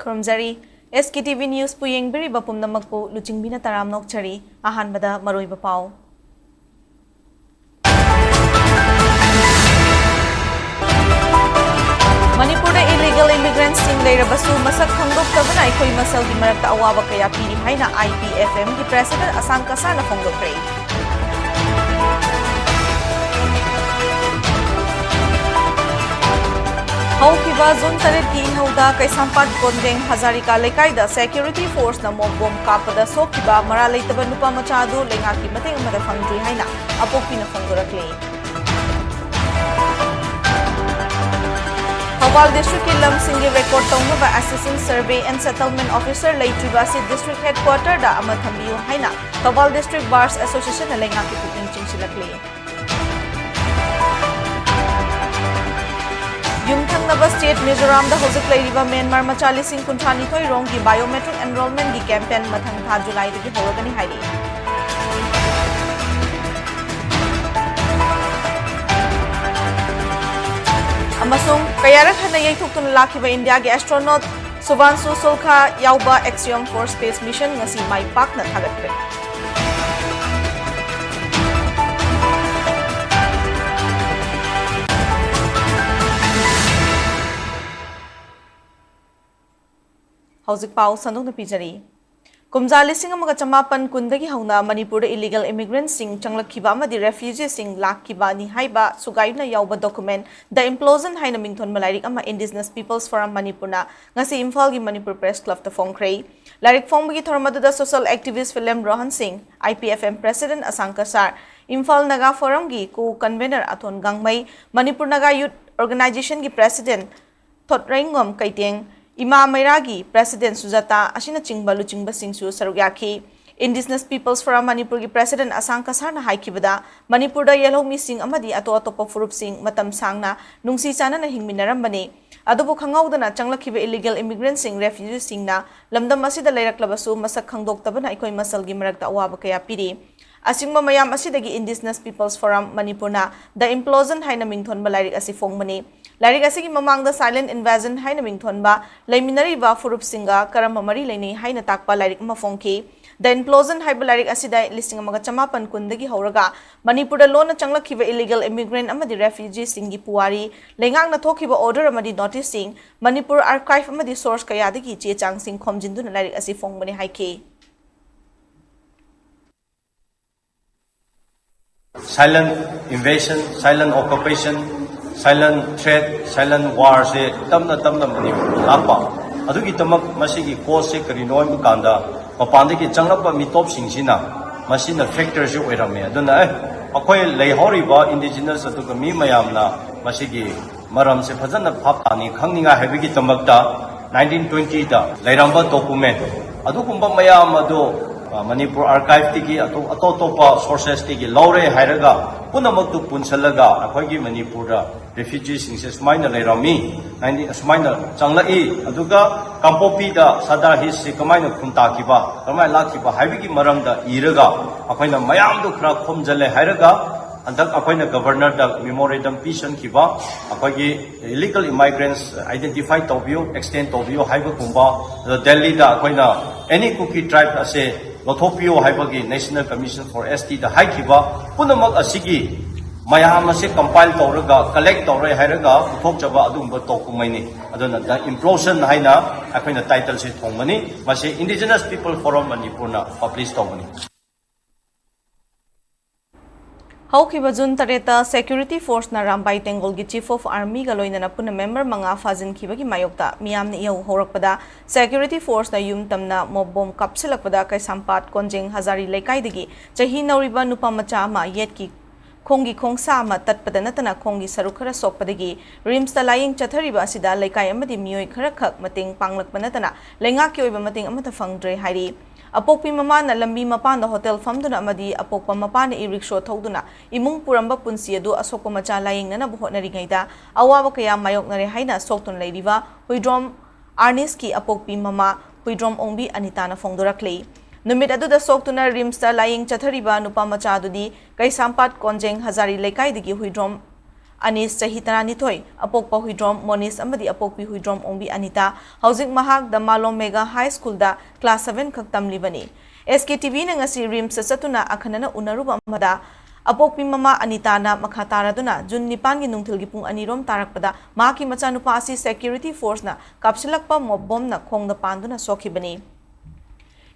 खुरमजरी SKTV News pu yengbiri bapum namakpu luchingbi na taram nokchari ahanbada maroiba pau Manipur da illegal immigrants sing leirabasu masak khangdoktabana aikoi masalgi marakta awaba kaya piri haina IPFM ki president Asan Kasar na phongdokre Haukiba zone taret ki hauda Kaisampat Gondeng Hazarika Lekaida security force na mobbom kapada sokiba mara leitaba nupa machado lengaki mateng amada phangdri haina apokpi na phongdorakle Hawal district ki lamsingi record tawngaba assistant survey and settlement officer Leitribasi district headquarter da amathambiyo haina Hawal district bars association na lengaki puting chingsilakle Yumthangnaba State Mizoram da hojik leiriba Myanmar macha lising kunthani thoi rong gi biometric enrollment gi campaign mathang tha July dagi horagani hairi Amasung kayarak hana yaithokun lakiba India gi astronaut Subansu Sulkha yauba Axiom 4 space mission ngasi mai pak na thagatre Hauzik pau sandong na pijari. Kumza lising amaga chamapan kundagi hauna Manipur illegal immigrants sing changlakhiba amadi refugees sing lakhiba ni haiba sugaina yauba document the implosion haina mingthon malairik ama indigenous peoples forum Manipur na ngasi Imphal gi Manipur press club ta phongkrei lairik phongbi thormadu da social activist Philem Rohan Singh IPFM president Asan Kasar Imphal Naga forum gi ko convener Athon Gangmai Manipur Naga youth organization gi president Thotraingom Kaiteng Ima Mairagi, President Sujata, Ashina Chingba Luchingba Singsu Sarugyaki, Indigenous Peoples Forum Manipur ki President Asan Kasar na haikibada, Manipur da yellow missing amadi ato atopa furup sing matam sangna, nungsi sana na hingminaram Adobo Kangau na changlakhiba illegal immigrants sing refugees sing na, lamdam asida layraklabasu masak kangdok taban aikoi masalgi maragta awaba kaya piri. Asingma mayam asidagi Indigenous Peoples Forum Manipur na, the implosion haina mingthon balairik asi phongmani. Lairik asigi mamang da silent invasion haina mingthon ba laiminari ba furup singa karamba mari laini haina takpa lairik ma phongki the implosion haiba lairik asida listing amaga chamapan kundagi horaga Manipur da lona changlakhiba illegal immigrant amadi refugees singi puwari lengak na thokhiba order amadi notice sing Manipur archive amadi source kaya dagi che chang sing khomjindu na lairik asi phongbani haike Silent invasion, silent occupation, silent threat, silent war se tamna Manipur lakpa adugi tamak masigi cause se karino im kanda mapandagi changlapa mitop singsina masina factors ju oirame aduna akoi leihoriba indigenous aduga mi mayamna masigi maram se phajana phapani khangninga hebigi tamakta 1920 da leiramba document adugumba mayam adu Manipur archive tiki atopa sources tiki laure hairaga punamaktu punsalaga akhoi Manipur da refugees singse smaina leirami 90 smaina changlai aduga kampopi da sadar his se kamaina khunta kiba kamai lakhiba haibigi maramda iraga akhoina mayam du khra khomjale hairaga andak akhoina governor da memorandum petition kiba akhoi illegal immigrants identify tobio extend tobio haiba kumba Delhi da akhoina any cookie tribe ase Lothopio haibagi National Commission for ST da haikiba punamak asigi mayam ase compile tawraga collect tawrai hairaga uthokjaba adumba tokumaini aduna the implosion haina akoina title se thongmani mase Indigenous People Forum Manipur na publish tawmani Haukiba June tareta security force na Rambai Tengol gi chief of army galoina na puna member manga fazin khibagi mayokta miyam ni yau horakpada security force na yum tamna mobbom kapsilakpada Kaisampat Konjeng Hazari Lekai digi chahi nauriba nupa macha ma yet ki khongi khongsa ma tatpada natana khongi saru khara sokpadagi rims ta lying chathariba sida Lekai amadi miyoi khara khak mating panglakpa natana lenga ki oiba mating amata fangdre hairi Apokpi mama na lambi mapan da hotel famduna amadi apokpa mapan na i-rickshaw thawduna imung puramba punsi adu asokpa macha laying na nabuhot na ringaida awaba kaya mayok na rehaina soktun layriba huidrom Arnis ki apokpi mama huidrom ongbi Anita na phongdorakle numit adu da soktuna rimsta laying chathariba nupa macha adudi Kaisampat Konjeng Hazari Lekai digi huidrom Anis Sahi Taranithoi, Apokpa Huidrom Monis Amadi Apokpi Huidrom Ongbi Anita, Housing Mahak, the Malom Mega High School da Class 7 Kaktam Libani. SKTV na ngasi rim sa satuna akhanana unaruba amada apokpi mama Anita na makhatara duna Jun nipan gi nungthil gi pung anirom tarakpada maki machanupa asi security force na kapsilakpa mob bomb na khongda panduna sokhibani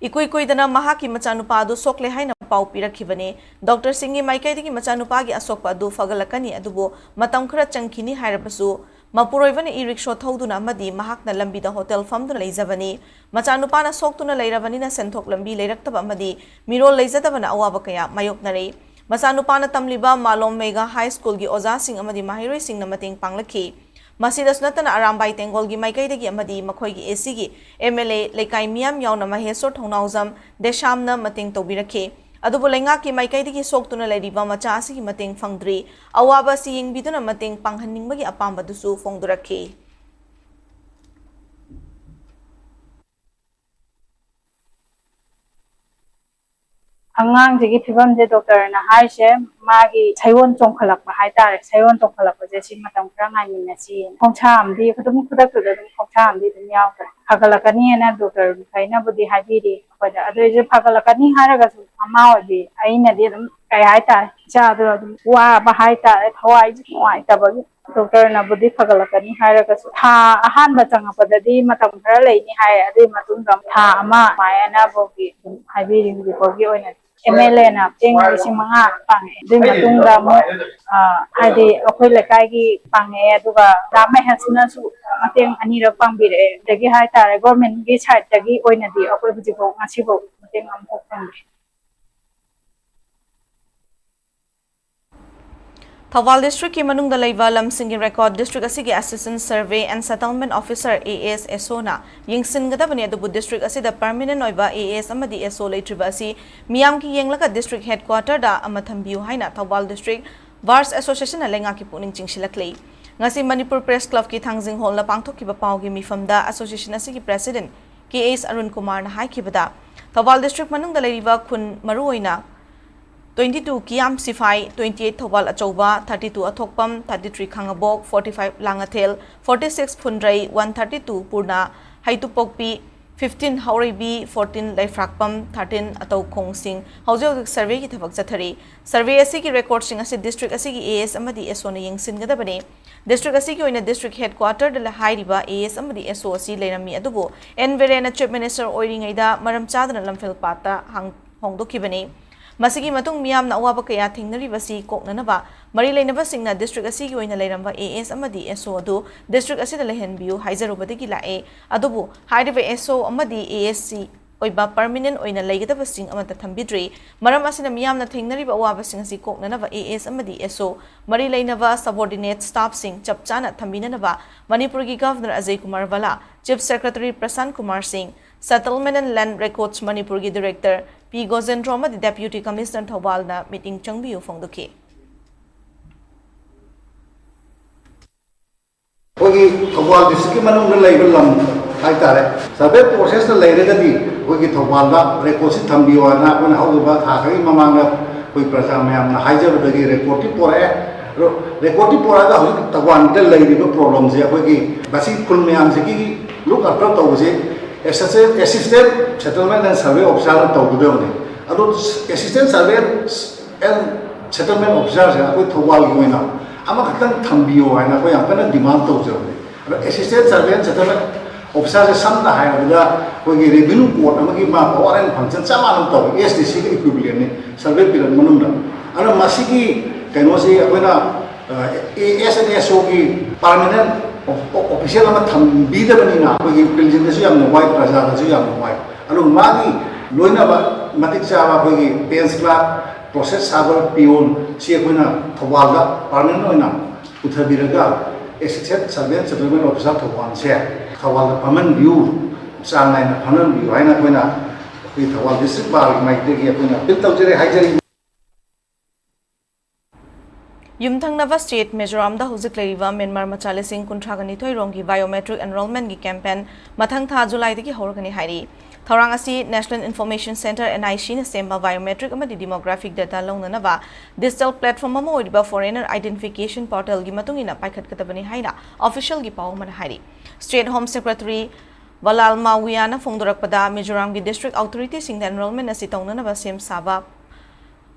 ikoi dana mahaki machanupa adu sokle haina pau pirakhibani Dr Singhi Maikai gi machanupa gi asokpa adu fagalakani adubo matam khara changkhini hairabasu Mapuroivana e-rickshaw thauduna amadi mahakna lambida hotel famduna leizabani machanupana soktuna leiravani senthok lambi leiraktaba amadi mirol leizadabana awaba kaya mayoknare machanupana tamliba Malom Mega High School gi oja sing amadi mahiroi sing na mating panglakhi masidas natana arambai tengol gi maikai amadi makhoi gi AC gi MLA lekai miam yauna mahesor thongnauzam deshamna mating tobirakhe Adubo lenga ki maikai digi soktuna leiriba macha asigi mateng fangdri awaba si yingbiduna mateng panghanningbagi apamba dusu fongdurakhi Angang jigi phibam je doctor na hai she magi chaiwon chongkhalak ba hai tare chaiwon chongkhalak ba je si matam kra ngai min na si khongcha amdi khudum khudak tu dum khongcha amdi dum yaw ka phagalakani na doctor kaina budi haji ri khoda adu je phagalakani haraga su ama odi aina de dum kai hai tare cha du dum wa ba hai tare thawai ji wai ta ba doctor na budi phagalakani haraga su tha ahan ba changa padadi matam kra lei ni hai adu matung dam tha ama maya bogi habi ri bogi oina MLA na peng si mga pang dun matungga mo hadi ako'y lakay gi pang aduga dami hasna su mateng anira pang bire dagi hai tare government gi side dagi oina di ako'y bujibo ngasibo mateng amhok pang Thawal District ki manungda leiba lamsingi record district asigi assistant survey and settlement officer AS Esona yingsin gadabani adubu district asida permanent oiba AS amadi SO leitriba asi miyam ki yenglaka district headquarter da amathambiu haina Thawal District Bars Association na lenga ki puning chingsilaklei ngasi Manipur Press Club ki thangjing hall na pangthokkiba pawgi mifamda association asigi president KS Arun Kumar na haikibada Thawal District manungda leiba khun maruoina 22 Kiam Sifai, 28 Thawal Achauba, 32 Athokpam, 33 Khangabok, 45 Langathel, 46 Phundrai, 132 Purna, Haitupokpi, 15 Hauribi, 14 Laifrakpam, 13 Atau Khong Sing, Haujau survey ki thabak chathari. Survey asigi record sing asi district asigi AS amadi SO na yingsin gadabani. District asigi oina district headquarter dala hairiba AS amadi SO asi leirami adubo. Enverena Chief Minister oiringaida maram chadana lamfel pata hongdokibani. Masigi matung miyam na awaba kaya thingnaribasi koknanaba mari leinaba singna district asigi oina leiramba AS amadi SO adu district asida lehenbiu haijarubadagi lae adubu hairiba SO amadi ASC oiba permanent oina leigadaba sing amata thambidri maram asina miyam na thingnariba awaba sing asi koknanaba AS amadi SO mari leinaba subordinate staff sing chapchana thambinanaba Manipur gi Governor Ajay Kumar Vala Chief Secretary Prasan Kumar Singh Settlement and Land Records Manipur gi Director P. Gozendroma, the Deputy Commissioner Thawal na meeting Changbiu Fongduki. Hogi Thawal district manung na label lam hai tare. Sabe process na layer ka di hogi Thawal na record si thambiu na kung hau ba thakari mamang na hogi prasam mayam na haijar bagi record ti pore record ti pora ka hogi Thawal na layer ka problem siya hogi basi kul mayam si ki look after tau si assistant settlement and survey officer tawude ado assistant survey and settlement officer sa ko Thawal gi na ama khatan thambiyo haina ko yang kana demand tawjone ado assistant survey and settlement officer sa samna haina da ko gi revenue court ama gi ma power and function sama nam taw SDC gi equivalent ni survey period manum da ado masigi kaino si ko na ASNSO gi permanent official ama thambida bani na ko building su yam noi praja su yam noi alo magi loina ba matik cha ba ko bench clerk process server peon si ko na Thawal da permanent oina uthabiraga assistant surveillance settlement officer Thawal se Thawal da permanent view sang nai na permanent view aina ko na Thawal district bar mai de ko na bil tawjere haijari Yumthangnava State Mizoram da huzik leiba Myanmar machale sing kunthagani thoi rongi biometric enrollment gi campaign mathang tha July dagi horgani hairi Thaurang asi National Information Center NIC na semba biometric amadi demographic data launanaba digital platform ama oiba foreigner identification portal gi matungina paikhatkadabani haina official gi paw man hairi. State Home Secretary Valal Mawiana Fongdorakpada Mizoram gi district authorities sing enrollment asi taunanaba sem saba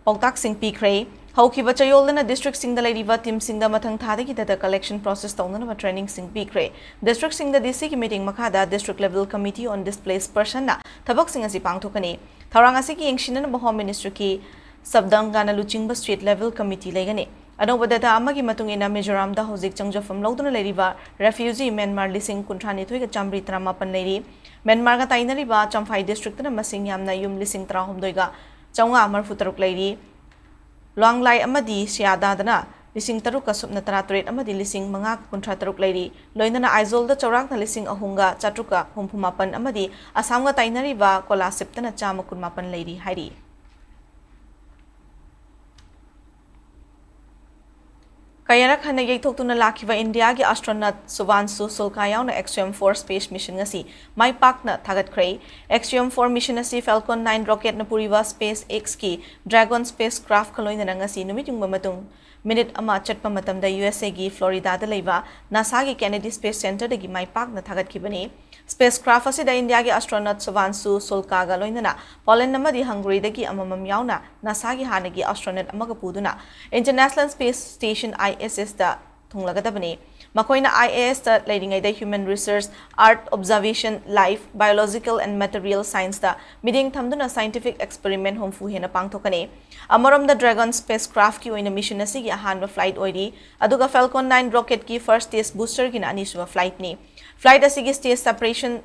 Pautak sing pikre Haukiba chayolna district sing the ladiva team sing the mathang thadagi data collection process taunanaba training sing pikre district sing the DC ki meeting makada district level committee on displaced person na thabak sing asi pangthokani thaurang asi ki engshina na home ministry ki sabdangana LUCHINGBI state level committee legani anoba data amagi matungina Mizoram da hojik changjafam loduna leriba refugee Myanmar lising kunthani thoi ga chamri tramapan leri Myanmar ga tainariba Champhai district na masing yamna yum lising trahomdoi ga chawnga marfutaruk leri Longlai amadi siadadana lising taruk kasupna taratret amadi lising mga kuntrataruk lairi loinana aizol da chawrak na lising ahunga chatruka humpumapan amadi asamga tainariba kola septana chama kunmapan lairi hairi Kayarak hana yaikthoktuna lakhiba India gi astronaut Suvansu Sulkayaw na XM4 space mission ngasi mai pak na thagatkhre XM4 mission asi Falcon 9 rocket na puriwa SpaceX ki Dragon spacecraft khaloina ngasi numit yung matung minute ama chatpa matamda USA gi Florida da leiba NASA gi Kennedy Space Center da gi mai pak na thagatkhibani spacecraft asi da India gi astronaut Suvansu Sulkaga loinana Poland namadi Hungary da gi amamam yauna NASA gi hana gi astronaut amaga puduna International Space Station ISS da thunglagadabani makoina IAS da leadingai da human research art observation life biological and material science da meeting thamduna scientific experiment homfu hena pangthokani amarom da Dragon spacecraft ki oina mission asi gi ahanba flight oiri aduga Falcon 9 rocket ki first stage booster gi na anisuwa flight ni flight asi gi stage separation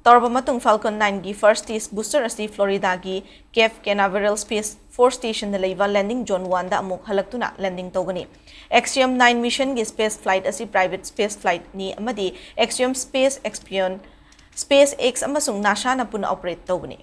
Torba matung Falcon 9 gi first stage booster asi Florida gi Cape Canaveral Space Force Station da leiva landing zone 1 da amuk halaktuna landing togani XM9 mission gi space flight asi private space flight ni amadi XM Space Expion SpaceX amasung NASA na puna operate togani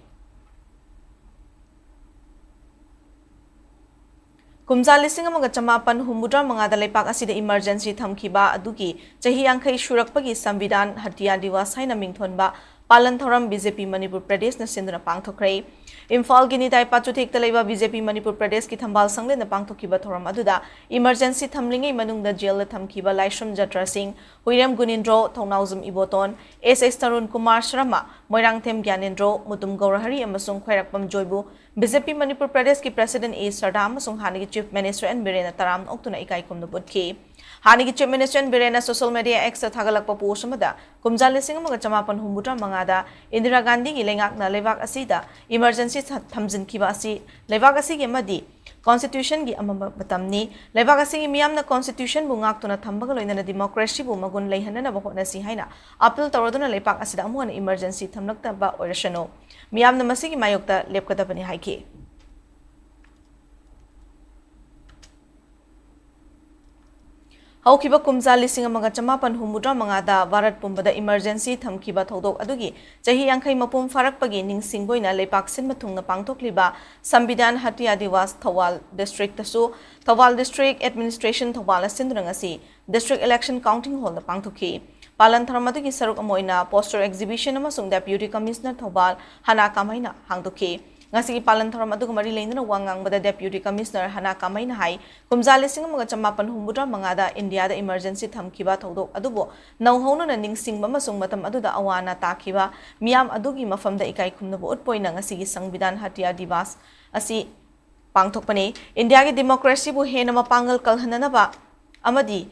Kumza lising amaga chamapan humudra mga dalaipak asida emergency thamkiba adugi chahi angkai shurakpagi sambidan hatiya diwas haina mingthonba Palan Thoram BJP Manipur Pradesh na sinduna pangthokre Imphal gini tai pachuthik talaiba BJP Manipur Pradesh ki thambal sangle na pangthokiba thoram aduda emergency thamlingai manungda jail la thamkiba Laishram Jatra Singh Huiram Gunindro Thongnauzum Iboton SS Tarun Kumar Sharma Moirangthem Gyanendro Mutum Gaurahari amasung Khairakpam Joibu BJP Manipur Pradesh ki President A Sardam amasung Hanigi Chief Minister and Birena Taram oktuna ikai kumna budki Hanigi Chief Minister and Birena social media X thagalakpa post amada kumja lising amaga chamapan humudra mangada Indira Gandhi gi lengak na lewak asida emergency thamjin kiba asi lewak asi gi madi constitution gi amama batamni lewak asi gi miyam na constitution bu ngak tuna thambaga loina na democracy bu magun leihana na bahona si haina appeal tawduna lepak asida amuan emergency thamlakta ba orashano miyam na masigi mayokta lepkata bani haiki Haukiba kumza lising amaga chamapan humudra mangada Bharat pumbada emergency thamkiba thodok adugi chahi angkai mapum farakpagi ningsingboina lepak sin mathungna pangthokliba sambidan hatiya diwas Thawal district tasu Thawal district administration Thawal sindrangasi district election counting hall na pangthokhi Palan Tharmadagi saruk amoina poster exhibition amasung deputy commissioner Thawal hana kamaina hangdokhi Ngasi Palan Thoram aduga mari leina wangang bada deputy commissioner hana kamai na hai kumza lising amaga chamapan humudra mangada India da emergency thamkiba thodok adubo nauhona na ningsing mamasung matam aduda awana takiba miyam adugi mafamda ikai khumnabu utpoina ngasi gi sangbidan hatiya divas asi pangthokpane India gi democracy bu hena mapangal kalhananaba amadi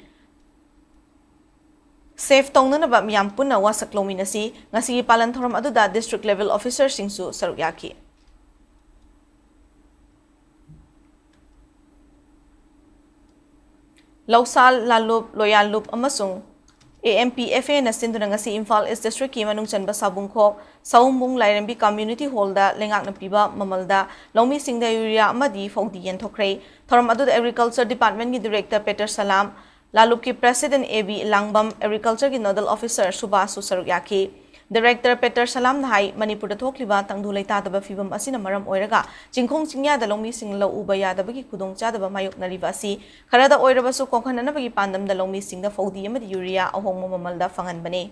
safe taunanaba miyam punna wasaklominasi ngasi Palan Thoram aduda district level officer singsu sarukyaki Lausal Lalup Loyal Loop amasung AMPFA na sinduna ngasi Imphal East District ki manung chanba sabungkho Saumbung Lairembi Community Hall da lengak na piba mamalda Lomi Singda Area amadi fogdi yenthokre thoram adu Agriculture Department ki Director Peter Salam Lalup ki President AB Langbam Agriculture ki Nodal Officer Subhasu Sarukyaki Director Peter Salam Nahai Manipur da thokliba tangdulai tadaba fibam asina maram oiraga jingkhong chingya da longmi sing lo uba yadabagi khudong chadaba mayok nariba asi kharada oirabasu kokhananabagi pandam da longmi sing da fodi amadi urea ahong mamalda fangan bane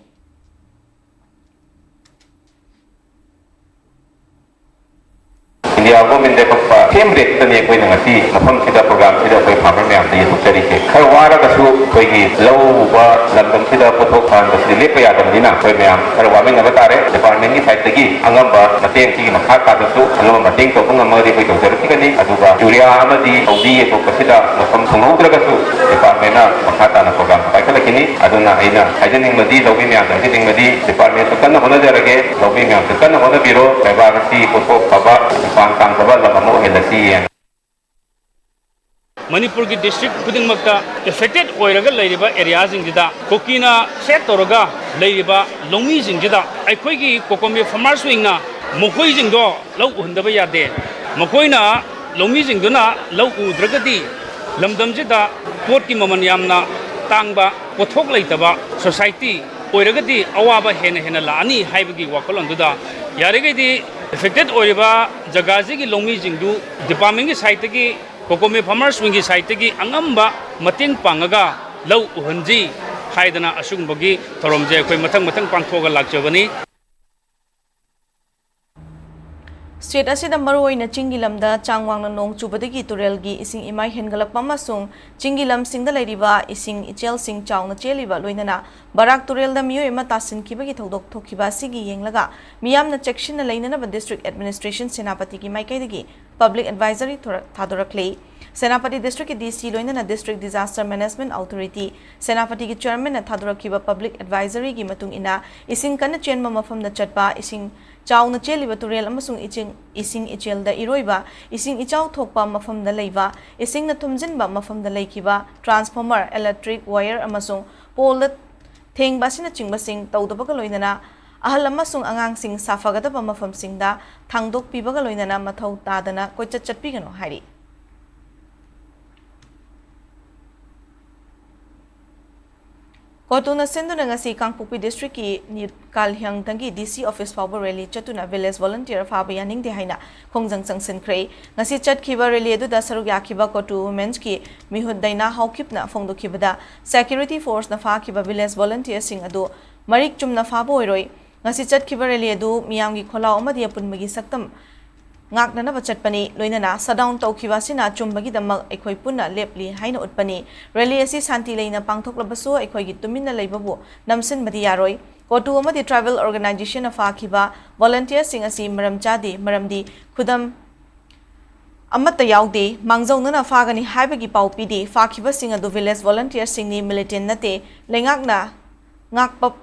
same rate tani koi na ngasi mafam sida program sida koi farmer me amda yesu chari ke khar wara ka su koi gi low ba landam sida pothok khan ba sile pe ya dam dina koi me am khar wa me na tare department gi side gi angam ba mateng ki makha ka da su angam mateng to ngam ma ri koi to jar ti kani aduga urea amadi audi ko kasida mafam thongudra ka su department na makha ta na program pai kala kini aduna aina haidening madi lobi me amda haidening madi department to kana hona jarage lobi me amda kana hona biro ba si pothok khaba pan kang khaba la mo helasi Manipur ki district kuding magta affected oiraga leiriba area jingida kokina set toroga leiriba longmi jingida aikoi gi kokomi farmers wing na mokoi jingdo lau hundaba yade mokoina longmi jingduna lau udragadi lamdam jida pot ki maman yamna tangba pothok leitaba society oiragadi awaba hena la ani haibagi wakolon duda yarege di affected oiriba jagaji gi longmi jingdu department gi site gi kokomi farmers wing gi site gi angamba mateng pangaga lau uhanji haidana asungbogi thoromje koi mathang pangthoga lakjabani State asida maruoina chingilamda changwangna nong chubadagi turelgi ising imai hengalakpa amasung chingilam singda leiriba ising ichel sing chawna cheliba loinana barak turelda miyoi ama tasinkhibagi thodok thokhiba sigi yenglaga miyamna chectionna leinana district administration senapati gi maikaidagi public advisory thadorakle Senapati district DC loinana district disaster management authority Senapati gi chairman na thadorakhiba public advisory gi matung ina ising kana chenma mafamna chatpa ising Chawna cheliba turel amasung ising ichelda iroiba ising ichaw thokpa mafamda leiba ising na thumjinba mafamda leikiba transformer electric wire amasung pole thengba sina chingba sing tawdabaga loinana ahal amasung angang sing safagadaba mafam singda thangdok pibaga loinana mathau tadana koichat chatpigano hari Kotuna senduna ngasi Kangpokpi district ki Kalhyang tangi DC office fawba rally chatuna village volunteer faba yaning de haina khongjang changsen khrei ngasi chatkhiba rally edu da saruk yakhiba kotu women's ki mihud daina haukipna phongdokhibada security force na fa khiba village volunteer sing adu marik chumna faba oiroi ngasi chatkhiba rally edu miyam gi kholao amadi apunmagi saktam ngaknana bachatpani loinana sadown tawkhiwasina chumbagi damak ekhoi punna lepli haina utpani rally asi santi leina pangthoklabasu ekhoi gi tuminna leibabu namsin badi yaroi kotu amadi travel organization of akhiba volunteer sing asi maram chadi maramdi khudam amata yaude mangjawnana fagani haibagi paupidi fakhiba sing adu village volunteer sing ni militant nate lengakna ngakpa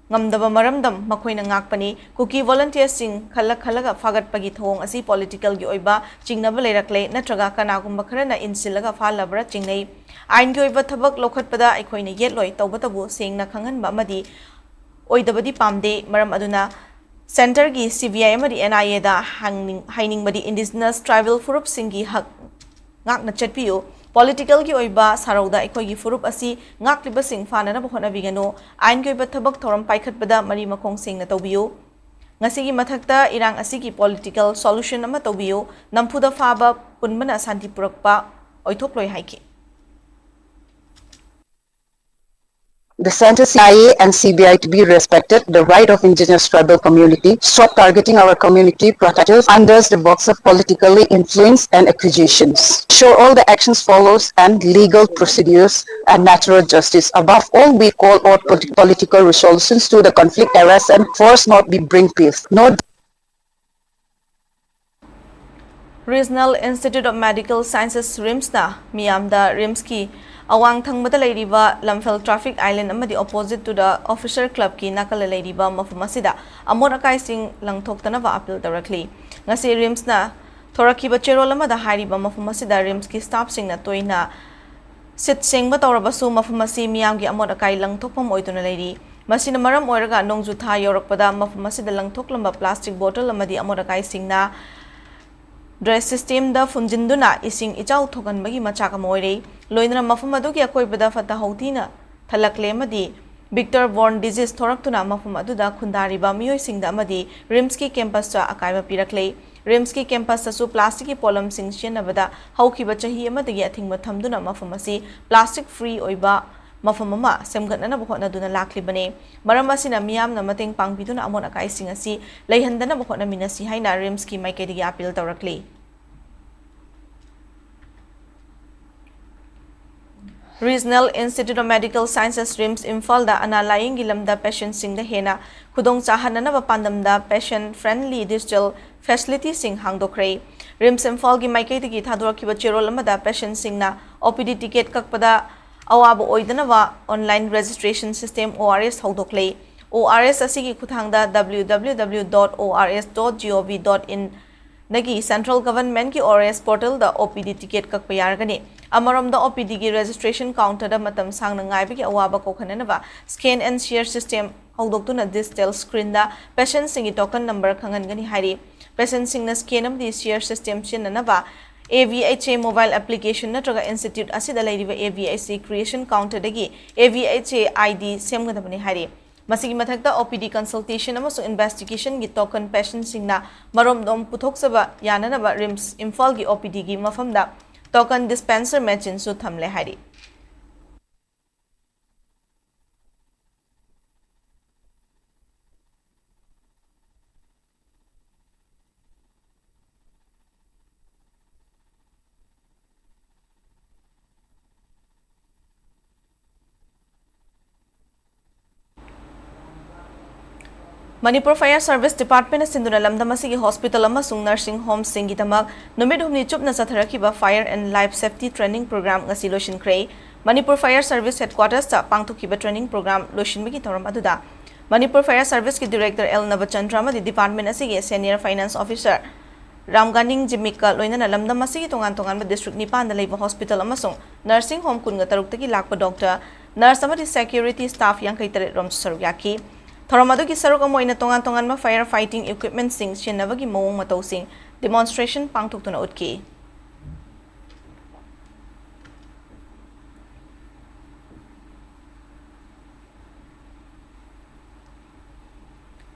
ngamdaba maramdam makoina ngakpani kuki volunteer sing khalaga fagatpagi thong asi political gi oiba chingnaba leirakle natraga kanagumba kharana insilaga falabra chingnei ain gi oiba thabak lokhatpada aikoina yetloi tawbatabu sengna khanganba amadi oidabadi pamde maram aduna center gi CBI amadi NIA da hainingbadi indigenous tribal furup singi hak ngakna chatpiyo political gi oiba sarauda ekhoi gi furup asi ngakliba sing fanana bohona bigano ain gi oiba thabak thoram paikhatbada mari makong singna tawbiyo ngasi gi mathakta irang asi gi political solution ama tawbiyo nampuda faba punmana santi purakpa oithokloi haiki The Center CIA and CBI to be respected the right of indigenous tribal community, stop targeting our community protectors under the box of politically influence and accusations. Sure all the actions follows and legal procedures and natural justice. Above all, we call out political resolutions to the conflict areas and force not be bring peace. No Regional Institute of Medical Sciences RIMS na miyamda RIMS ki awang thangmada leiriba Lamphel Traffic Island amadi opposite to the Officer Club ki nakala leiriba mafum asida amon akai sing langthoktanaba appeal tarakli ngasi RIMS na thorakiba cherol amada hairiba mafum asida RIMS ki staff sing na toina sit singba tawrabasu mafum asi miyam gi amon akai langthokpam oiduna leiri masina maram oiraga nongju tha yorakpada mafum asida langthoklamba plastic bottle amadi amon akai singna dress system da funjinduna ising ichau thoganbagi machaka moirei loinana mafum adugi akoibada fata hautina thalakle amadi Victor born disease thoraktuna mafum aduda khundariba miyoi singda amadi RIMS ki campus cha akaiba pirakle RIMS ki campus su plastic ki polam sing shenabada haukiba chahi amadagi athingma thamduna mafum asi plastic free oiba mafum ama semgatna bokhona duna laklibane maram asina miyam na mateng pangbiduna amon akai sing asi leihandana bokhona minasi haina RIMS ki maikedi appeal tawrakle Regional Institute of Medical Sciences RIMS Imphal da ana lying gilamda patient sing da hena khudong chahanana ba pandam da patient friendly digital facility sing hangdokre RIMS Imphal gi maikai gi thador ki ba cherol amada patient sing na OPD ticket kakpada awab oidana wa online registration system ORS hawdokle ORS asigi khuthangda www.ors.gov.in nagi central government ki ORS portal da OPD ticket kakpa yargani amarom da OPD gi registration counter da matam sang ngai bi awaba ko khanana ba scan and share system hawdoktuna digital screen da patient sing token number khangan gani hari patient sing na scan am di share system chinna ba AVHA mobile application natraga institute asida lairiba AVHA creation counter dagi AVHA ID semgadabani hari masigi mathakta OPD consultation amaso investigation gi token patient singna marom dom puthok saba yanana ba RIMS Imphal gi OPD gi mafamda token dispenser machine su thamle hari Manipur Fire Service Department Sinduna Lamdamasi Hospital amasung nursing home singidamak numid humni chupna satharakiba fire and life safety training program ngasi loshin krei Manipur Fire Service headquarters ta pangthukiba training program loshin bigi thoram aduda Manipur Fire Service ki director L Navachandra ma di department asigi senior finance officer Ramganing Jimika loinana lamdamasi tongan ba district nipan da leiba hospital amasung nursing home kunga taruktagi lakpa doctor nurse amadi security staff yang kaitare rom sarugyaki Thoramadu ki saruk amoina tongan ma fire fighting equipment sing chinabagi mawong mataw sing demonstration pangtuktuna utki.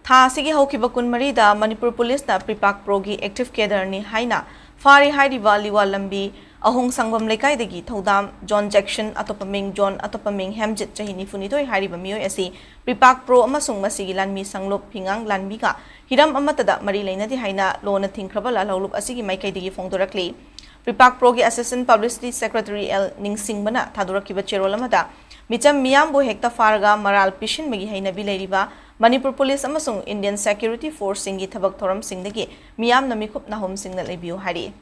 Tha sige haukiba kunmari da Manipur Police na Pripak Progi active cadre ni haina fari hairiba liwa lambi ahong sangbam lekai degi thodam John Jackson atopaming John atopaming Hamjit chahini funitoi hariba mioi asi Pripak Pro amasung masigi lanmi sanglop pingang lanbi ka hiram amatada mari leinadi haina lona thingkraba la laulup asigi maikai degi fongdorakli Pripak Pro gi assistant publicity secretary L Ningsing bana thadurakiba cherol amada micham miyam bo hekta farga maral pishin magi haina bilairiba Manipur Police amasung Indian Security Force singi thabak thoram singdagi miyam namikup nahom singna lebiu hari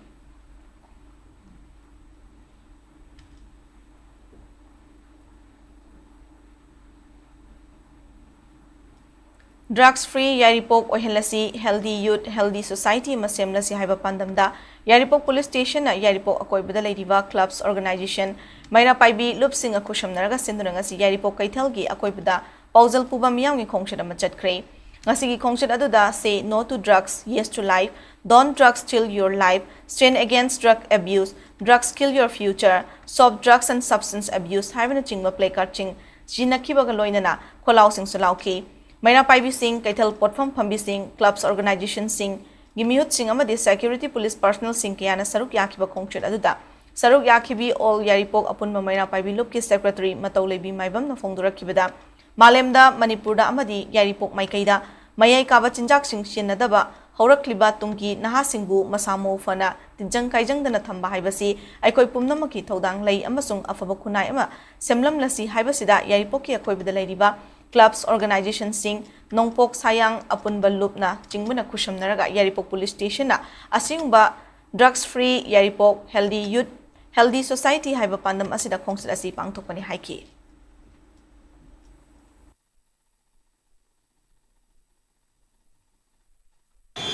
Drugs free Yaripok Ohelasi Healthy Youth Healthy Society Masemlasi Haiba Pandamda Yaripok Police Station na Yaripok Akoibada Ladiva Clubs Organization Maira Paibi Lupsing Akusham Naraga Sindunangasi Yaripok Kaitelgi Akoibada Pausal Puba Miyam gi Khongshad Amachat Kre Ngasi gi Khongshad aduda say no to drugs yes to life don't drugs steal your life stand against drug abuse drugs kill your future stop drugs and substance abuse Haibana Chingma Placard Ching Jinakiba Galoinana Kolau Sing Sulauki Maina Paibi Singh, Kaital Potfam Pambi Singh, Clubs Organization Singh, Gimiyut Singh Amadi Security Police Personnel Singh Kiana Saruk Yakiba Kongchut Aduda. Saruk Yakibi all Yaripok upon Maina Paibi Lupki Secretary Mataulebi Maibam na Fongdura Kibada. Malemda Manipurda Amadi Yaripok Maikaida, Mayai Kaba Chinjak Singh Shinadaba, Horakliba Tungki, Naha Singbu, Masamo Fana, Tijang Kaijang Dana Tamba Haibasi, Aikoi Pumnamaki Todang Lay Amasung Afabakuna Emma, Semlam Lasi Haibasida Yaripoki Akoibada Ladiba. Clubs Organization Sing Nongpok Sayang Apun Balup na Jingbuna Kusham Naraga Yaripok Police Station na Asingba Drugs Free Yaripok Healthy Youth Healthy Society Haiba Pandam Asida Kongsil Asi Pangtokpani Haiki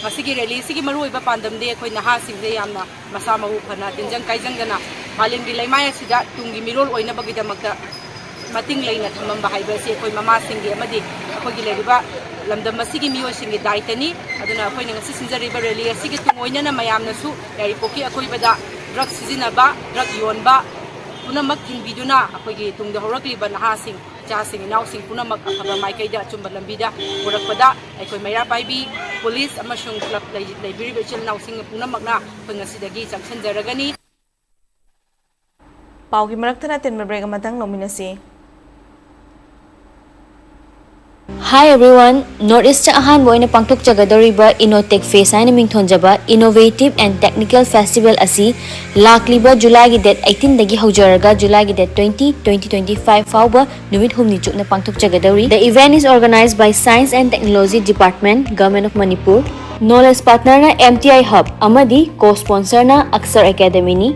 Masigi rally sigi maru iba pandam de khoi naha singde yamna masa mahu phana tinjang kaijang dana malim di laimaya sida tungi mirol oina bagida magda mating leina thamam bahaiba se khoi mama singi amadi khoi gi leriba lamdam masigi miyo singi daitani aduna khoi nang si sinjari ba rally sigi tungoina na mayamna su yari poki khoi bada drug sizina ba drug yonba punamak tingbiduna khoi gi tungda horakli ba naha sing cha sing naw sing punamak akhaba maikaida chumba lambida horakpada khoi mayra paibi police amasung club library bechel naw sing punamak na khoi ngasidagi chamsanjaragani Paugi Maraktana Tin Mabrega Matang nominasi Hi everyone, Northeast ahan boy na pangtok jagadoriba Innotech Face ay naming thonjaba Innovative and Technical Festival asi lakliba July gi date 18 dagi haujaraga July gi date 20, 2025 fauba numit humni chuk na pangtok jagadori. The event is organized by Science and Technology Department, Government of Manipur. Knowledge partner na MTI Hub amadi co-sponsor na Aksar Academy ni.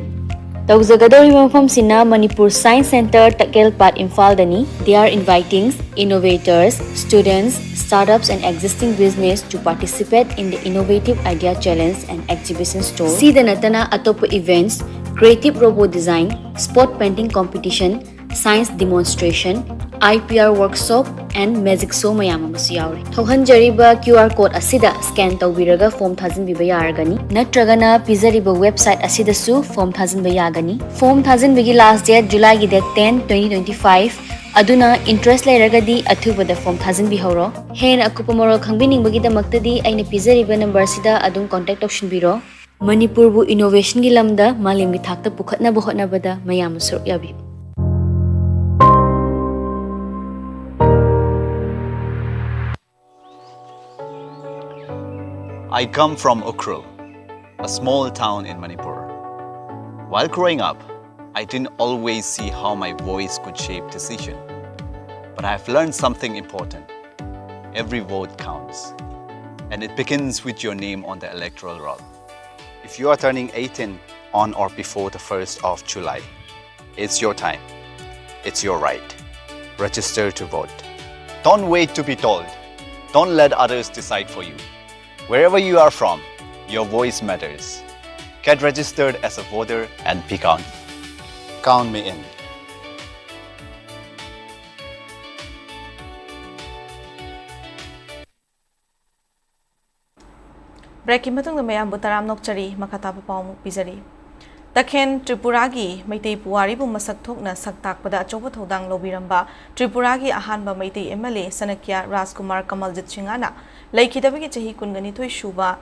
Tawzagadori mafam sina Manipur Science Center Takel Pat Imphal dani. They are inviting innovators, students, startups and existing business to participate in the Innovative Idea Challenge and Exhibition Store. See the natana atopo events, creative robot design, spot painting competition, science demonstration, IPR workshop and magic show mayam amasu yauri. Thohanjariba QR code asida scan tawbiraga form thazin biba yaragani. Natragana pizariba website asida su form thazin ba yagani. Form thazin bigi last date July gi date 10, 2025. Aduna interest lairagadi athubada form thazin bihoro. Hen akupamoro khangbining bagi damaktadi aina pizariba number sida adum contact option biro. Manipur bu innovation gi lamda malimgi thakta pukhatna bohotna bada mayam sur yabi. I come from Ukhrul, a small town in Manipur. While growing up, I didn't always see how my voice could shape decision. But I've learned something important. Every vote counts. And it begins with your name on the electoral roll. If you are turning 18 on or before the 1st of July, it's your time. It's your right. Register to vote. Don't wait to be told. Don't let others decide for you. Wherever you are from, your voice matters. Get registered as a voter and be counted. Count me in. Breaking matung mayam butaram nokchari makatapa paum pizari. Takhen Tripuragi Maitei Puari bu masak thokna saktak pada achoba thodang lobiramba Tripuragi ahanba Maitei MLA Sanakya Rajkumar Kamaljit Singana laikhidabagi chahi kungani thoi shuba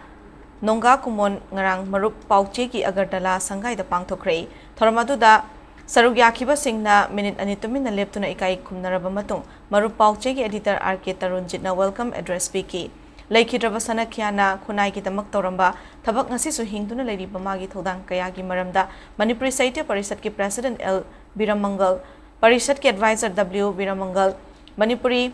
nonga kumon ngarang marup pauche ki Agartala sangai da pangthokre thormaduda sarugyakiba singna minute anitumin na leptuna ikai kumnaraba matung marup pauche ki editor RK Tarunjitna welcome address speaking Laikhidraba Sanakyana Kunai ki damak toramba thabak ngasi su hingduna leiriba magi thodang kaya gi maramda Manipuri Sahitya Parishad ki President L Biramangal Parishad ki Advisor W Biramangal Manipuri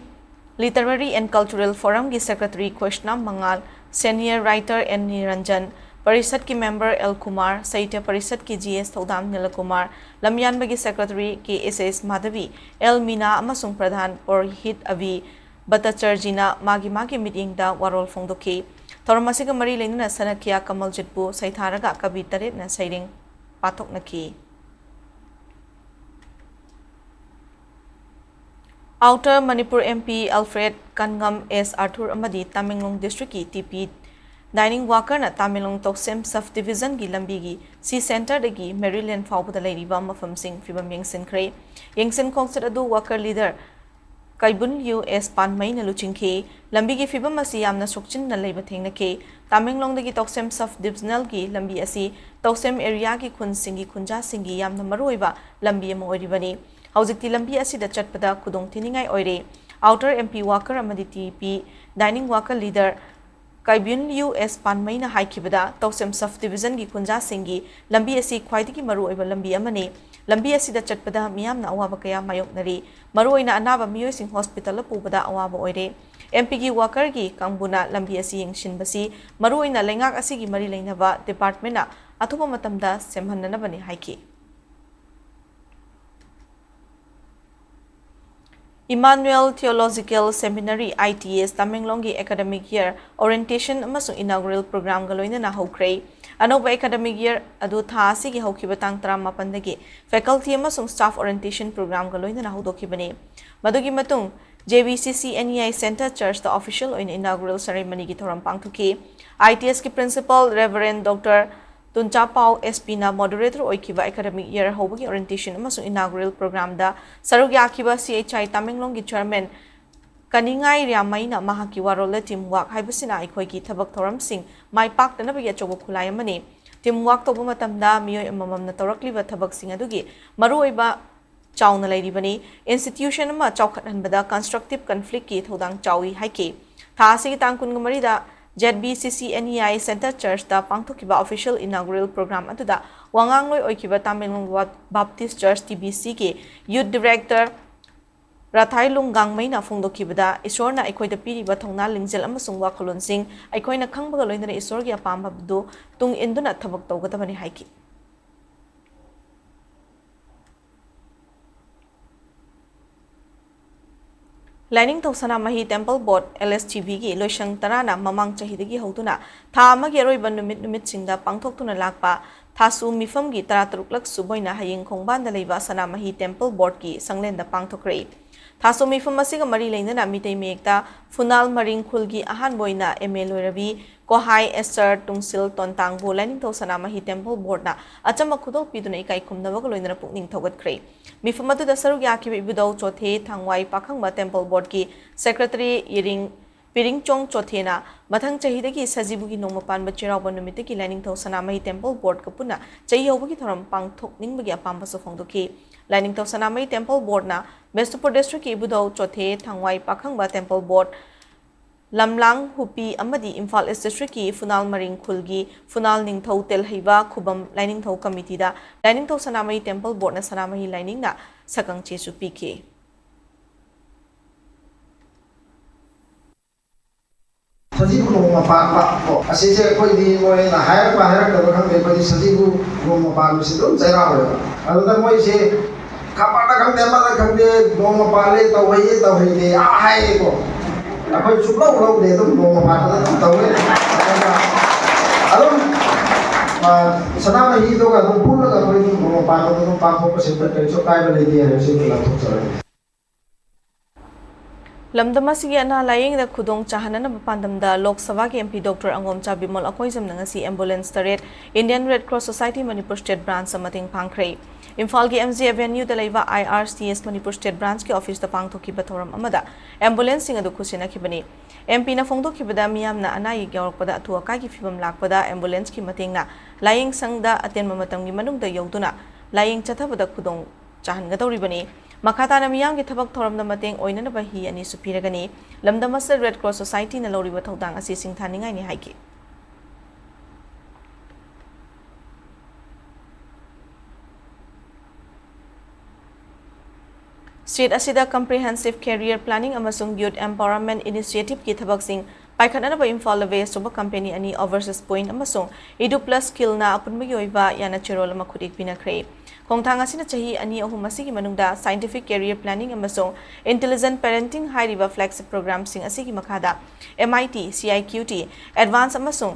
Literary and Cultural Forum ki Secretary Krishna Mangal Senior Writer N Niranjan Parishad ki Member L Kumar Sahitya Parishad ki GS Thodam Nilakumar Lamyan bagi Secretary ki SS Madhavi L Mina amasung Pradhan Porhit Avi Batacharjina magi meeting da warol fongdoki Thormasiga Mari Lenina Sanakya Kamaljitpu Saitharaga Kabi Taret na Sairing Patok Naki Outer Manipur MP Alfred Kangam S. Arthur Amadi Tamenglong District ki TP Dining Walker na Tamenglong Toksem Subdivision gi Lambigi C Center dagi Maryland Faubuda Lairiba Mafam Singh Fibam Yengsin Kre Yengsin Kongsit Adu Walker Leader Kaibun US Panmay na LUCHINGBI lambi gi fibam asi yamna sokchin na leiba thengna ke Tamenglong dagi Toksem Subdivisional gi lambi asi Toksem area gi khun singi khunja singi yamna maruiba lambi ama oribani haujikti lambi asi da chatpada kudong thiningai oire Outer MP Walker amadi TP Dining Walker Leader Kaibun US Panmay na haikibada Toksem Subdivision gi khunja singi lambi asi khwaidigi maruiba lambi amane lambi asida chatpada miyamna awaba kaya mayoknari maruoina anaba miyoi sing hospital la pubada awaba oire MP gi worker gi kangbuna lambi asi yengshinbasi maruoina lengak asi gi mari leinaba department na athuba matamda semhannana bani haiki Emmanuel Theological Seminary ITS Tamenglong gi academic year orientation amasung inaugural program galoina na hokre Anoba academic year adu tha asigi haukiba tang 18 dagi faculty amasung staff orientation program galoina na hodokibani madugi matung JVCC NEI Center Church the official in inaugural ceremony gi thoram pangthuki ITS ki principal Reverend Dr. Tunchapao SP na moderator oikiba academic year hobagi orientation amasung inaugural program da sarugyakiba CHI Tamenglong gi chairman Kaningai Ramaina Mahaki Warola teamwork haibasina aikhoigi thabak thoram sing mai pak tana bagi achobo khulai amani teamwork tobu matamda miyoi amamam na torakliba thabak sing adugi maruoiba चाउना लेरिबनी institution अमा चौखटहनबदा constructive conflict की थौदांग चाउई हाइके थासी तांग कुनगमरीदा ZBCCNEI Center Church da pangthokiba official inaugural program atuda wangangloi oikiba Tamilnadu Baptist Church TBC ke youth director Rathailung Gangmaina phongdokibada isorna aikoida piriba thongna lingjel amasung wakolon sing aikoina khangbaga loinana isorgi apamba du tung induna thabak tawgadabani haiki Lining Tausana Mahi Temple Board LSTB gi loishang tarana mamang chahidagi hauduna tha amagi aroiba numit singda pangthoktuna lakpa thasu mifam gi 13 suboina haying khongbanda leiba Sana Mahi Temple Board ki sanglenda pangthokre thasu mifam asiga mari leindana mitei mekta funal maring khulgi ahan boina ML Ravi Kohai Esther Tungsil Tontang bo Lining Tausana Mahi Temple Board na achama khudol piduna ikai khumnabaga loinana pukning thogatkre Mifam adu da sarug yaki ibudau chothe thangwai pakhangba Temple Board ki secretary Piring Chong Chothena mathang chahidagi sajibugi nomapan bachirauba numitiki Lining Tausana Mahi Temple Board kapuna chayaubugi thoram pangthokningbagi apamba so phongdoki Lining Tausana Mahi Temple Board na Bestupur district ki ibudau chothe thangwai pakhangba Temple Board Lamlang Hupi amadi Imphal East District ki Funal Maring Khulgi Funal Ningthau Telhaiba Khubam Lining Thau Committee da Lining Tausana Mahi Temple Board na Sana Mahi Lining na sakang chesu PK Sajibu noma pa ko asise koi di moi na hair da bakang be ko di sajibu noma pa mi sidon jaira ho ado da moi se kapata kang de ma kang de noma pa le to hei de a hai ko akoi chuklo lo de to noma pa da to we ado sana ma hi do ga no pul ga ko noma pa no pa ko se pe so kai ba le di re se la to sare Lamdamasi ana laying da khudong chahanana bapandamda Lok Sabha ke MP Dr. Angomcha Bimol Akoizam nangasi ambulance taret Indian Red Cross Society Manipur State Branch samating pangkhrei Imphal gi MG Avenue da leiba IRCS Manipur State Branch ke office da pangthoki bathoram amada ambulance sing adu khusina khibani MP na phongdoki bada miyam na anai gyawrkpada athu akai gi fibam lakpada ambulance ki mating na laying sangda aten mamatam gi manung da yauduna laying chathabada khudong chahan ga doribani Makhatana miyam ki thabak thoramda mateng oinana bahi ani supiragani lamdamasa Red Cross Society na loriba thodang asi singthaningai ni haiki State asida comprehensive career planning amasung youth empowerment initiative ki thabak sing paikhanana ba Imphal West soba company ani overseas point amasung edu plus skill na apunmagi oiba yana chirol ma khudik pinakhrei Kongthang asina chahi ani ahum asigi manungda scientific career planning amasung intelligent parenting high river flagship program sing asigi makhada MIT CIQT advanced amasung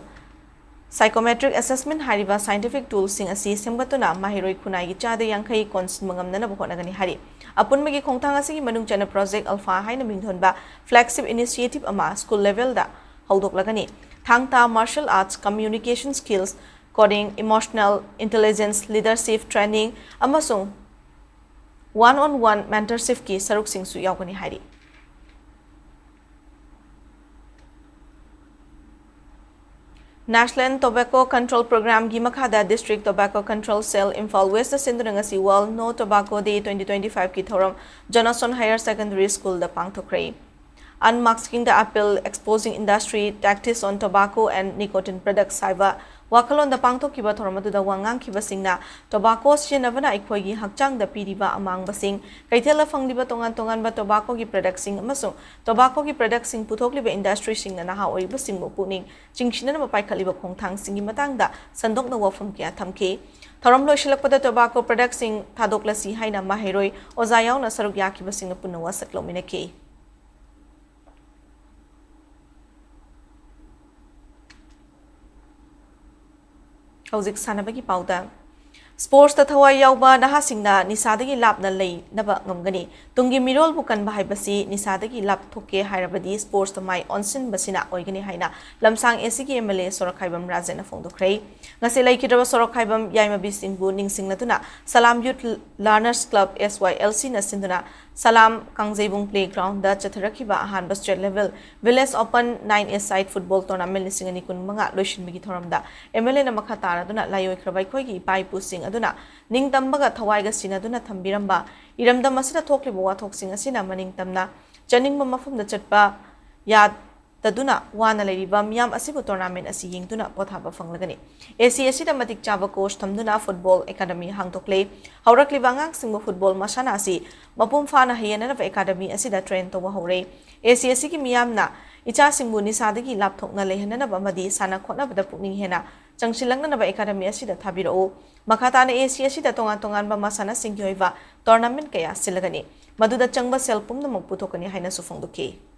psychometric assessment high river scientific tools sing asi semgatuna mahiroi khunai gi chade yankhai konsin mangamnana bohonagani hari apunmagi kongthang asigi manung chana project alpha haina mingthonba flagship initiative ama school level da haudoklagani thangta martial arts communication skills coding, emotional intelligence, leadership training, amasung one-on-one mentorship ki saruk sing su yaugani hari. National Tobacco Control Program gi makhada District Tobacco Control Cell Imphal West Sindrangasi World No Tobacco Day 2025 ki thoram Johnson Higher Secondary School da pangthokhrei. Unmasking the appeal exposing industry tactics on tobacco and nicotine products saiba wakalon da pangthokiba thoramadu da wangang kiba singna tobacco sinavana ikhoigi hakchang da piriba amang basing kaithela fangliba tongan ba tobacco gi product sing amasung tobacco gi product sing puthokliba industry sing na ha oriba singbo puning chingchina ma paikhaliba khongthang singi matangda sandok na wafam kya thamke thoram loisilakpada tobacco product sing thadoklasi haina mahiroi ozayaw na saruk yakiba sing punawa saklomina ke Hauzik sanabagi pauda Sports ta thawai yauba nahasingna nisadagi lapna lei naba ngamgani tungi mirol bukan bahai basi nisadagi lap thoke hairabadi sports ta mai onsin basina oigani haina lamsang esigi MLA Sorakhaibam Rajana phongdokhrei ngase laikidaba Sorakhaibam yaima bisingbu ningsingna tuna Salam Youth Learners Club SYLC na sinduna Salam Kangjaibung Playground da chatharakiba ahan state level Village Open 9A side football tournament lisingani kun manga loishin bigi thoramda MLA na makhatara duna layoi khrabai khoigi pai pusing sing aduna ning tambaga thawai ga sinaduna thambiramba iramdam asida thokliba wathok sing asina maning tamna chaningba mafumda chatpa ya taduna wana leiriba miyam asibu tournament asi yingduna pothaba fanglagani ACSC da matik chaba coach thamduna football academy hangtokle haurakliba ngang singba football masana asi mapum fana hayana na academy asida train to hore ACSC ki miyamna icha singbu ni sadagi lapthokna lehana na bamadi sana khona bada pukning hena changsilangna na academy asida thabiro makhatana ACSC da tongan tongan ba masana singyoiba tournament kaya silagani maduda changba selpum na magputhokani haina sufongduke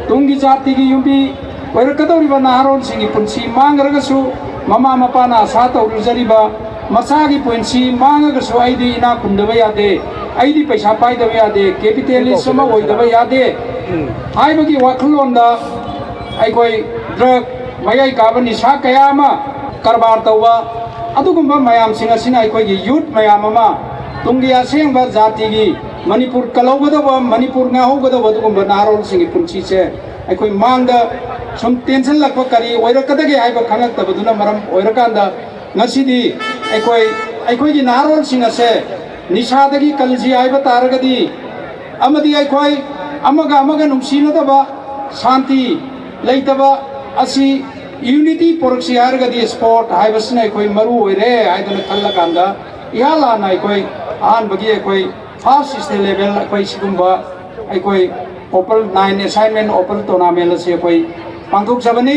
Tungi jati ki yumbi oirakadoriba naharon singi punsi mangaragasu mama mapana sata urujariba masagi punsi mangagasu aidi ina kundaba yade aidi paisa paidaba yade capitalism oidaba yade haibagi wakhulonda aikoi drug mayai kabani sa kayama karbar tawba adugumba mayam singa sina aikoi gi youth mayam ama tungi asengba jati gi Manipur kalaugadaba Manipur ngahogadaba adugumba naharon singi punsi se aikoi mangda sum tension lakpa kari oirakadagi haiba khangaktabaduna maram oirakanda ngasidi aikoi gi naharon singa se nisadagi kalji haiba taragadi amadi aikoi amaga nungsinadaba shanti leitaba asi unity poroksi haragadi sport haibasna aikoi maru oire haidana khallakanda ihala na aikoi an bagi aikoi first state level aikoi sigumba aikoi Opal 9 assignment Opal tournament se koi pangthok sabani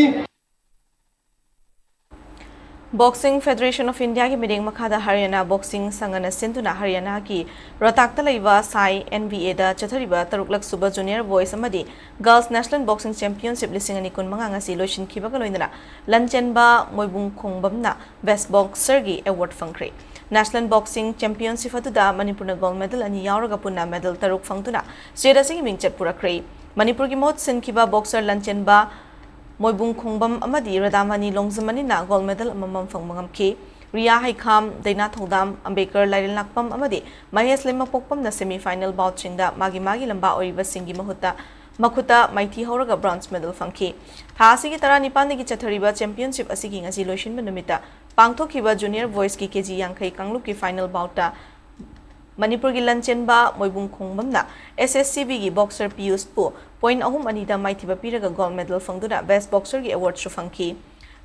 Boxing Federation of India ki meeting makhada Haryana boxing sangana sinduna Haryana ki Rohtak ta leiba Sai NBA da chathariba taruklak suba junior boys amadi girls national boxing championship lising ani kun manga ngasi loishin khiba ga loinana lanchenba moibung khongbamna best boxer gi award fangkre National Boxing Championship aduda Manipurna gold medal ani yauraga punna medal taruk fangtuna state asing mingchat purakre Manipur ki mot sinkiba boxer lanchenba moibung khongbam amadi radamani longzamani na gold medal amamam fangmangamke Ria Haikham Daina Thodam Ambekar Lairil Nakpam amadi Mahesh Lema Pokpam na semi final bout chingda magi lamba oriba singi makuta maithi horaga bronze medal fangki thasi ki tara nipan gi chathariba championship asigi ngasi loishin numita pangthokhiba junior boys ki kg yankhai kanglup ki final bouta Manipur gi lanchenba moibung khongbamna SSCB gi boxer Piyush pu point ahum anida maithiba piraga gold medal fangduna best boxer gi award shu fangki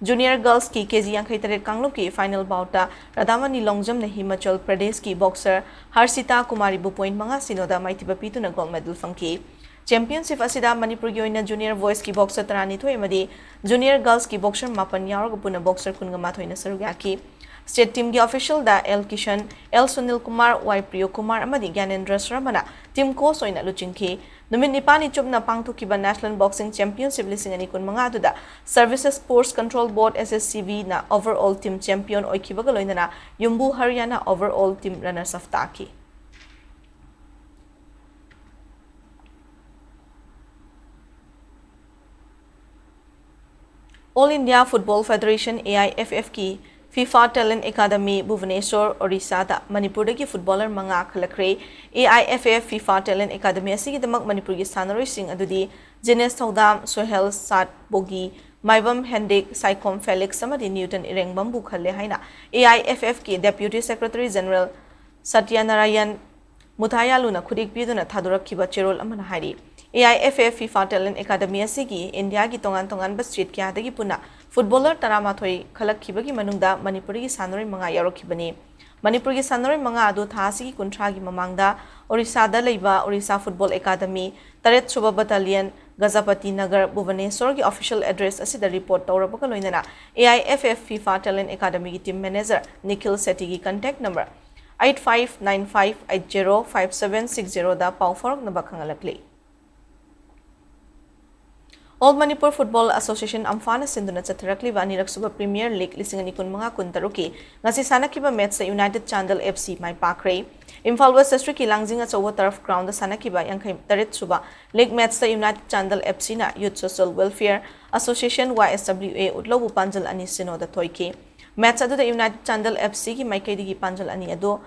junior girls ki kg yankhai tare kanglup ki final bouta Radamani Longjam na Himachal Pradesh ki boxer Harsita Kumari bu point manga sinoda maithiba pituna gold medal fangki Championship asida Manipur gi oina junior boys ki boxer tarani thoi amadi junior girls ki boxer mapan yauraga puna boxer kunga mathoina sarugaki state team gi official da L Kishan L Sunil Kumar Y Priyo Kumar amadi Gyanendra Sharmana team coach oina luchingki numit nipani chupna pangthokiba national boxing championship lising ani kun manga duda services sports control board SSCB na overall team champion oikiba ga loinana Yumbu Haryana overall team runners of taki All India Football Federation AIFF ki FIFA Talent Academy Bhubaneswar Orissa da Manipur ki footballer manga khalakre AIFF FIFA Talent Academy asigi damak Manipur ki sanaroi sing adudi Jines Thodam Sohel Sat Bogi Maibam Hendik Saikom Felix amadi Newton Irengbam bu khalle haina AIFF ki Deputy Secretary General Satyanarayan Muthayalu na khudik piduna thadurakhiba cherol amana hari AIFF FIFA Talent Academy asigi India ki tongan ba street kya dagi puna footballer tarama thoi khalakkhibagi manungda Manipur gi sanori manga yarokhibani Manipur gi sanori manga adu thasi gi kunthra gi mamangda Orissa da leiba Orissa Football Academy Taret Suba Battalion Gazapati Nagar Bhubaneswar gi official address asida report tawrabaka loinana AIFF FIFA Talent Academy gi team manager Nikhil Sethi gi contact number 8595805760 da pawfork na bakhangalakli All Manipur Football Association Amphal sinduna chatharakli ba niraksuba Premier League lisingani kun mga kuntaruki ngasi sanakiba match sa United Chandel FC mai pakre Imphal West District ki langjing achawa taraf ground da sanakiba yankhai tarit suba league match sa United Chandel FC na Youth Social Welfare Association YSWA utlobu panjal ani sino da thoike match adu da United Chandel FC ki maikei digi panjal ani ado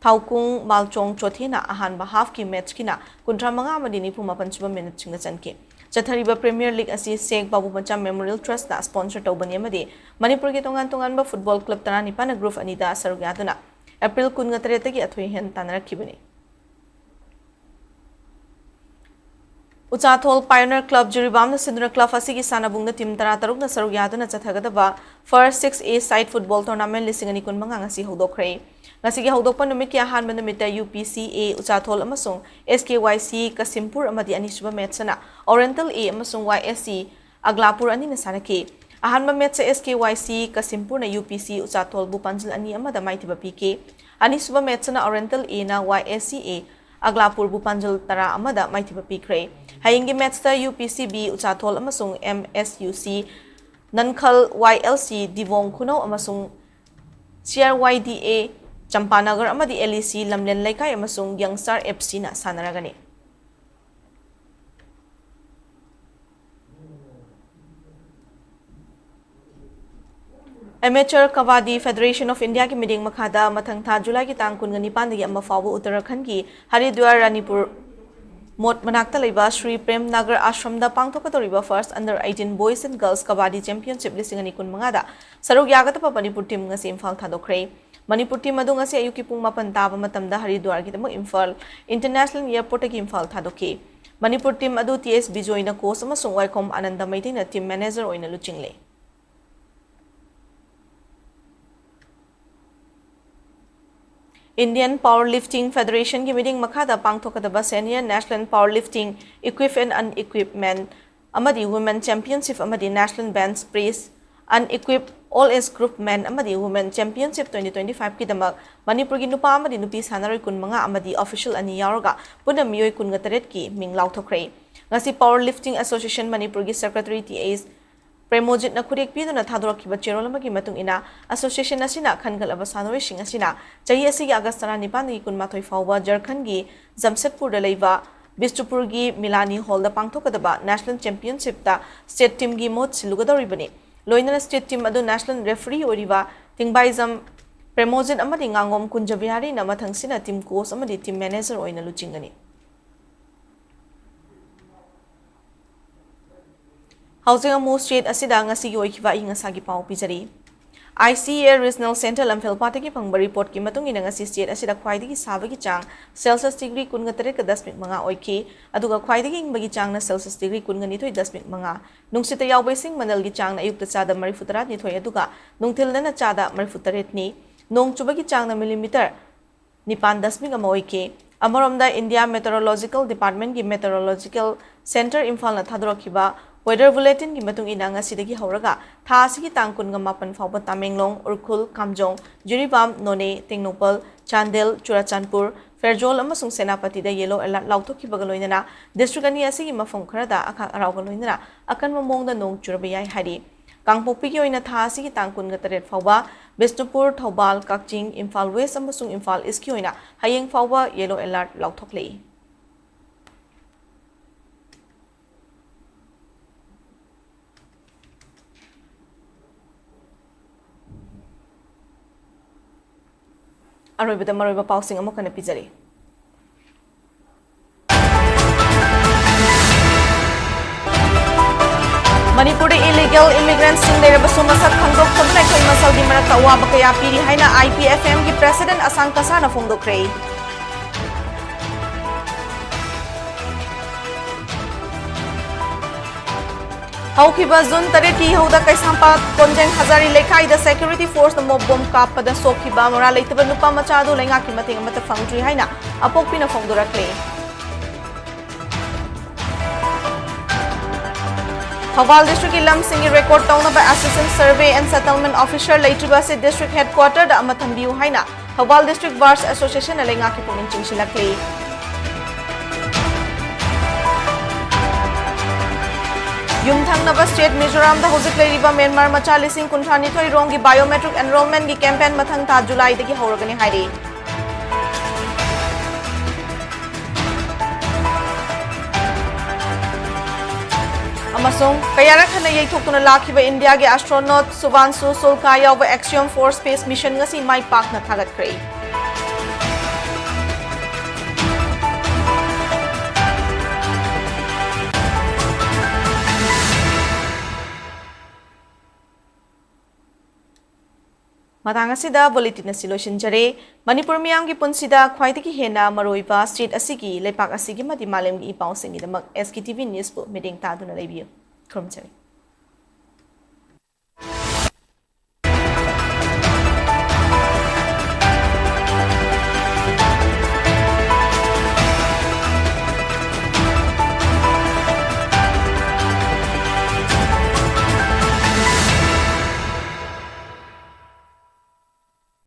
Thaukung Malchong Chothina ahan ba half ki match kina kuntra manga madini puma panchuba minute chinga chanke Chathariba Premier League asi Sheikh Babu Macha Memorial Trust na sponsor tawbani amadi Manipur ki tongan ba football club tana ni pana group anida sarug yaduna April 13 tagi athoi hen tanarakibani Uchathol Pioneer Club Juribam na Sindra Club asigi sanabung na team tara taruk na sarug yaduna chathagadaba first 6A side football tournament lisingani kun mga ngasi hodokre Ngasigi haudokpan numit ki ahan man numit UPCA Uchathol amasung SKYC Kasimpur amadi anisuba metsana Oriental A amasung YSC Aglapur ani na sanaki ahan ma metsa SKYC Kasimpur na UPC Uchathol Bupanjil ani amada maitiba PK anisuba metsana Oriental A na YSCA Aglapur Bupanjil tara amada maitiba PK hayingi metsa UPCB Uchathol amasung MSUC Nankhal YLC Divong Kuno amasung CRYDA Champanagar amadi LEC Lamlen Laikai amasung Youngstar FC na sanaragani. Amateur Kabaddi Federation of India ki meeting makhada mathang tha July ki tang 19 dagi amma fawu Uttarakhand ki Haridwar Ranipur Mot manakta laiba Sri Prem Nagar Ashram da pangthokadoriba first under 18 boys and girls Kabaddi Championship lisingani kun mangada sarug yagata pa Manipur team ngasi Imphal thadokre Manipur team adu ngasi ayuki pung mapan taba matamda Haridwar gidamo Imphal International Airport ki Imphal thadoke Manipur team adu TS Bijoy na coach amasung Waikom Ananda Maiting na team manager oina luchingle Indian Powerlifting Federation ki meeting makhada pangthokadaba senior national powerlifting equip and unequipment amadi women championship amadi national bench press unequip all age group men amadi women championship 2025 ki damak Manipur gi nupa amadi nupi sanaroi kun manga amadi official ani yaroga puna miyoi kun gataret ki ming lauthokre ngasi Powerlifting Association Manipur gi secretary TAs Premojit na kurik pido na thadorok chero lamagi matung ina association na sina khangal abasanoi singa sina chahi asigi agastara nipan gi kun mathoi fawba Jharkhand gi Jamshedpur da leiba Bistupur gi Milani Hall da pangthokadaba national championship da state team gi mot silugadori bani loina state team adu national referee oriba Tingbaizam Premojit amadi ngangom kunjabihari na mathang sina team coach amadi team manager oina luchingani Housing amu state asida ngasi yoikiba inga sagi pau pijari ICA Regional Center Lamphel Pati ki pangba report ki matung ina ngasi state asida khwaidigi sabagi chang Celsius degree kunga tere ka 10 manga oiki aduga khwaidigi ingbagi chang na Celsius degree kunga ni thoi 10 manga nungsita yawbai sing manal gi chang na ayukta chada marifutarat ni thoi aduga nungthil na chada marifutaret ni nong chubagi chang na millimeter nipan 10 ama oiki Amaromda India Meteorological Department ki Meteorological Center Imphal na thadorokiba Weather Bulletin ki matung ina ngasidagi hauraga tha asigi tangkun nga mapan fawba Tamenglong Urkhul Kamjong Jiribam None Tengnopal Chandel Churachandpur Fairjol amasung Senapati da yellow alert lauthoki bagaloinana district ani asigi mafam kharada akha araugalloinana akan mamong da nong churabayai hari Kangpokpi ki oina tha asigi tangkun nga taret fawba Bisnupur Thobal Kakching Imphal West amasung Imphal East ki oina hayeng fawba yellow alert lauthoklei Aroibada maroiba pausing amo kana pijari Manipur illegal immigrants sing leiraba sumasat khangdok thabna khoi masal di marakta awaba kaya piri haina IPFM ki president Asang Kasana phongdokre Haukiba Zun Tareti Hauda Kaisampa Konjeng Hazari Lekai the security force the mob bomb kapada Sokiba Mora Laitaba Nupa Machado Lengaki Mating Mata Fangtri Haina Apokpina Fongdurakle Hawal District Ilam Singi record town by Assistant Survey and Settlement Officer Laitubasi District Headquartered Amatambiu Haina Hawal District Bars Association Lengaki Puminching Shilakle Yumthang Nava State Mizoram the Hozik Leriba Myanmar Macha Lising Kunthani Thoi Rongi Biometric Enrollment gi campaign Mathang Tha July dagi Hauragani Hairi Amasung Kayara Khana Yaithokuna Lakhiba India gi astronaut Suvansu Sulka yawa Axiom 4 space mission ngasi mai pak na thagat krei Matang asida bulletin asi loisinjare Manipur miyamgi punsida khwaidagi hena maroiba street asigi lepak asigi madi malemgi ipau singidamak SKTV News bu meeting taduna leibiyo. Khurumjare.